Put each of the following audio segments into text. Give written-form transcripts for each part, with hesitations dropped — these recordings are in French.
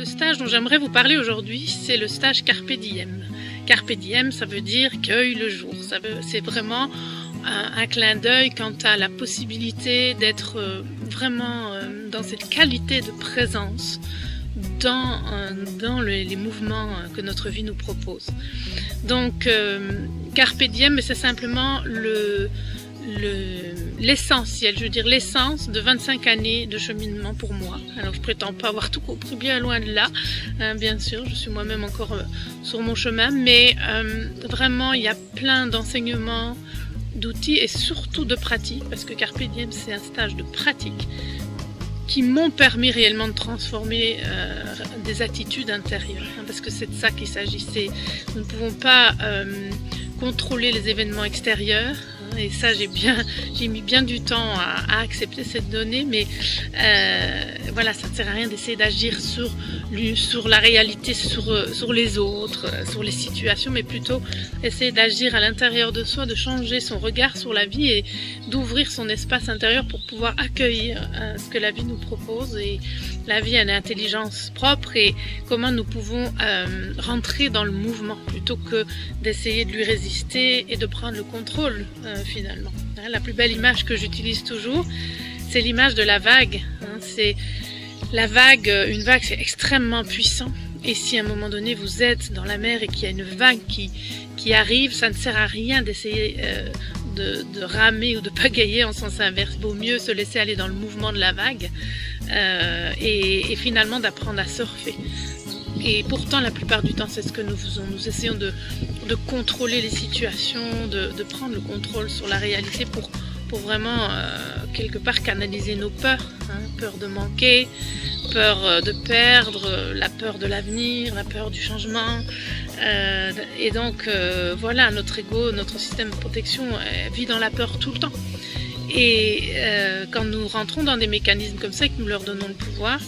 stage dont j'aimerais vous parler aujourd'hui, c'est le stage Carpe Diem. Carpe Diem, ça veut dire cueille le jour. C'est vraiment un clin d'œil quant à la possibilité d'être vraiment dans cette qualité de présence dans les mouvements que notre vie nous propose. Donc, Carpe Diem, c'est simplement l'essentiel, je veux dire l'essence de 25 années de cheminement pour moi. Alors je prétends pas avoir tout compris, bien loin de là, hein, bien sûr, je suis moi-même encore sur mon chemin, mais vraiment il y a plein d'enseignements, d'outils et surtout de pratiques, parce que Carpe Diem c'est un stage de pratique qui m'ont permis réellement de transformer des attitudes intérieures, hein, parce que c'est de ça qu'il s'agissait. Nous ne pouvons pas contrôler les événements extérieurs, et ça j'ai mis bien du temps à accepter cette donnée, mais voilà, ça ne sert à rien d'essayer d'agir sur la réalité, sur les autres, sur les situations, mais plutôt essayer d'agir à l'intérieur de soi, de changer son regard sur la vie et d'ouvrir son espace intérieur pour pouvoir accueillir ce que la vie nous propose. Et la vie a une intelligence propre, et comment nous pouvons rentrer dans le mouvement plutôt que d'essayer de lui résister et de prendre le contrôle finalement. La plus belle image que j'utilise toujours, c'est l'image de la vague. C'est la vague, une vague c'est extrêmement puissant, et si à un moment donné vous êtes dans la mer et qu'il y a une vague qui arrive, ça ne sert à rien d'essayer de ramer ou de pagayer en sens inverse. Il vaut mieux se laisser aller dans le mouvement de la vague et finalement d'apprendre à surfer. Et pourtant, la plupart du temps, c'est ce que nous faisons. Nous essayons de contrôler les situations, de prendre le contrôle sur la réalité pour vraiment, quelque part, canaliser nos peurs. Hein, peur de manquer, peur de perdre, la peur de l'avenir, la peur du changement. Et donc, voilà, notre ego, notre système de protection vit dans la peur tout le temps. Et quand nous rentrons dans des mécanismes comme ça et que nous leur donnons le pouvoir,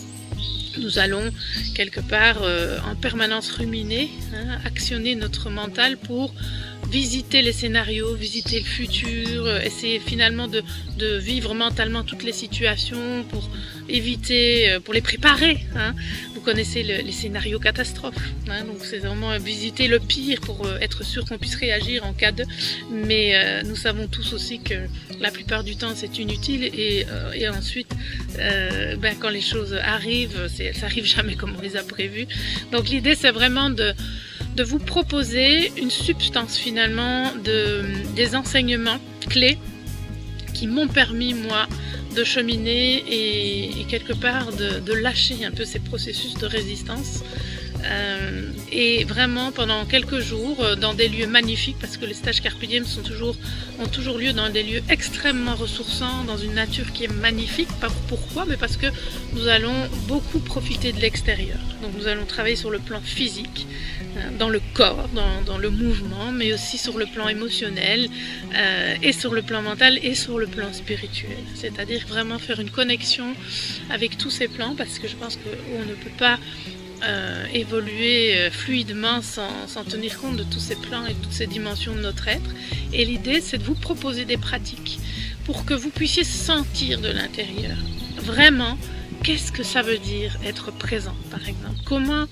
nous allons quelque part en permanence ruminer, hein, actionner notre mental pour visiter les scénarios, visiter le futur, essayer finalement de vivre mentalement toutes les situations pour éviter, pour les préparer. Hein. Vous connaissez les scénarios catastrophes, hein, donc c'est vraiment visiter le pire pour être sûr qu'on puisse réagir en cas de... Mais nous savons tous aussi que la plupart du temps c'est inutile, et ensuite quand les choses arrivent, ça arrive jamais comme on les a prévues. Donc l'idée c'est vraiment de vous proposer une substance finalement des enseignements clés qui m'ont permis moi de cheminer et quelque part de lâcher un peu ces processus de résistance. Et vraiment pendant quelques jours dans des lieux magnifiques, parce que les stages Carpe Diem ont toujours lieu dans des lieux extrêmement ressourçants, dans une nature qui est magnifique. Pourquoi? Mais parce que nous allons beaucoup profiter de l'extérieur. Donc nous allons travailler sur le plan physique, dans le corps, dans le mouvement, mais aussi sur le plan émotionnel, et sur le plan mental et sur le plan spirituel. C'est-à-dire vraiment faire une connexion avec tous ces plans, parce que je pense qu'on ne peut pas évoluer fluidement sans tenir compte de tous ces plans et de toutes ces dimensions de notre être. Et l'idée c'est de vous proposer des pratiques pour que vous puissiez sentir de l'intérieur vraiment qu'est-ce que ça veut dire être présent, par exemple. Comment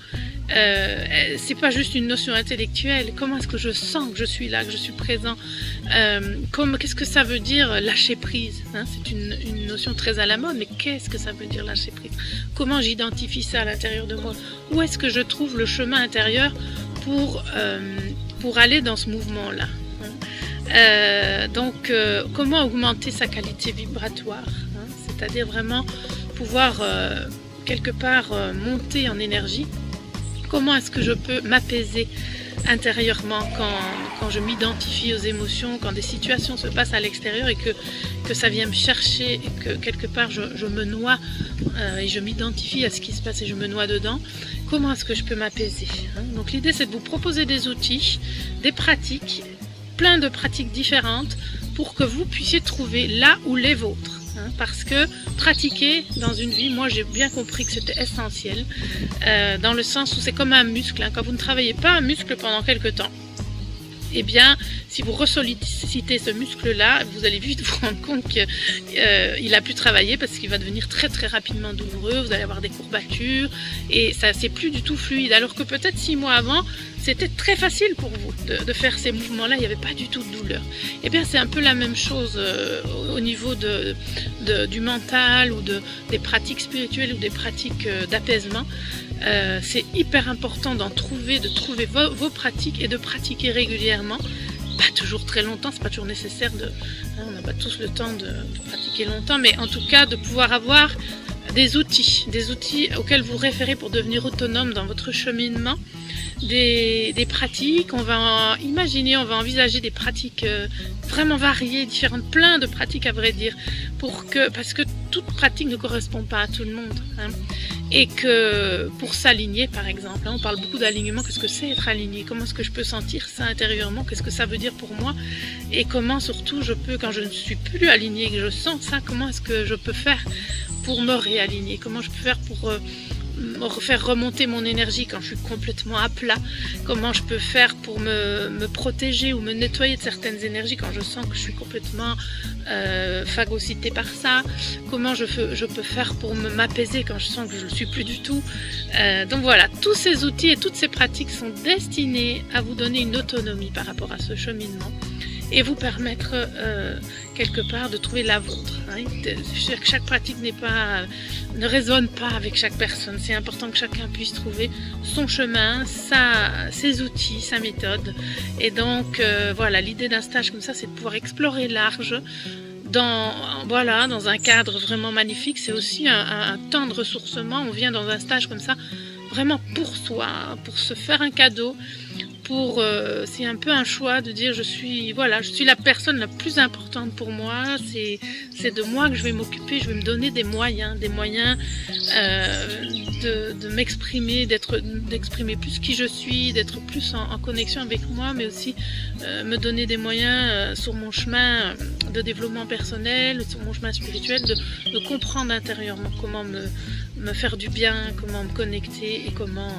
c'est pas juste une notion intellectuelle, comment est-ce que je sens que je suis là, que je suis présent, qu'est-ce que ça veut dire lâcher prise, hein, c'est une notion très à la mode, mais qu'est-ce que ça veut dire lâcher prise? Comment j'identifie ça à l'intérieur de moi? Où est-ce que je trouve le chemin intérieur pour aller dans ce mouvement-là, hein? Donc comment augmenter sa qualité vibratoire, hein, c'est-à-dire vraiment pouvoir quelque part monter en énergie. Comment est-ce que je peux m'apaiser intérieurement quand je m'identifie aux émotions, quand des situations se passent à l'extérieur et que ça vient me chercher et que quelque part je me noie et je m'identifie à ce qui se passe et je me noie dedans. Comment est-ce que je peux m'apaiser, hein? Donc l'idée c'est de vous proposer des outils, des pratiques, plein de pratiques différentes pour que vous puissiez trouver là où les vôtres. Parce que pratiquer dans une vie, moi j'ai bien compris que c'était essentiel, dans le sens où c'est comme un muscle, hein. Quand vous ne travaillez pas un muscle pendant quelque temps, eh bien, si vous ressollicitez ce muscle-là, vous allez vite vous rendre compte qu'il a pu travailler parce qu'il va devenir très très rapidement douloureux, vous allez avoir des courbatures et ça c'est plus du tout fluide. Alors que peut-être 6 mois avant, c'était très facile pour vous de faire ces mouvements-là, il n'y avait pas du tout de douleur. Eh bien, c'est un peu la même chose au niveau du mental ou des pratiques spirituelles ou des pratiques d'apaisement. C'est hyper important de trouver vos pratiques et de pratiquer régulièrement. Pas toujours très longtemps, c'est pas toujours nécessaire on n'a pas tous le temps de pratiquer longtemps, mais en tout cas de pouvoir avoir des outils auxquels vous référez pour devenir autonome dans votre cheminement, des pratiques, on va envisager des pratiques vraiment variées, différentes, plein de pratiques à vrai dire, parce que toute pratique ne correspond pas à tout le monde, hein. Et que pour s'aligner par exemple, hein, on parle beaucoup d'alignement, qu'est-ce que c'est être aligné, comment est-ce que je peux sentir ça intérieurement, qu'est-ce que ça veut dire pour moi, et comment surtout je peux, quand je ne suis plus alignée et que je sens ça, comment est-ce que je peux faire pour me réaligner, comment je peux faire pour faire remonter mon énergie quand je suis complètement à plat, comment je peux faire pour me protéger ou me nettoyer de certaines énergies quand je sens que je suis complètement phagocytée par ça, comment je peux faire pour m'apaiser quand je sens que je ne le suis plus du tout. Donc voilà, tous ces outils et toutes ces pratiques sont destinés à vous donner une autonomie par rapport à ce cheminement et vous permettre quelque part de trouver la vôtre, hein. Chaque pratique ne résonne pas avec chaque personne. C'est important que chacun puisse trouver son chemin, ses outils, sa méthode. Et donc voilà, l'idée d'un stage comme ça, c'est de pouvoir explorer large dans un cadre vraiment magnifique. C'est aussi un temps de ressourcement. On vient dans un stage comme ça vraiment pour soi, pour se faire un cadeau, c'est un peu un choix de dire je suis la personne la plus importante pour moi, c'est de moi que je vais m'occuper, je vais me donner des moyens de m'exprimer, d'exprimer plus qui je suis, d'être plus en connexion avec moi, mais aussi me donner des moyens sur mon chemin de développement personnel, sur mon chemin spirituel, de comprendre intérieurement comment me faire du bien, comment me connecter et comment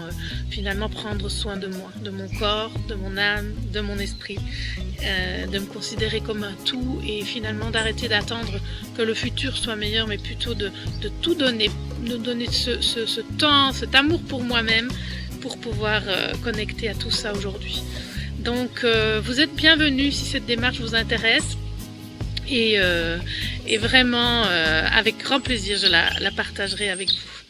finalement prendre soin de moi, de mon corps, de mon âme, de mon esprit, de me considérer comme un tout et finalement d'arrêter d'attendre que le futur soit meilleur, mais plutôt de tout donner, de donner ce temps, cet amour pour moi-même pour pouvoir connecter à tout ça aujourd'hui. Donc vous êtes bienvenus si cette démarche vous intéresse. Et vraiment, avec grand plaisir, je la partagerai avec vous.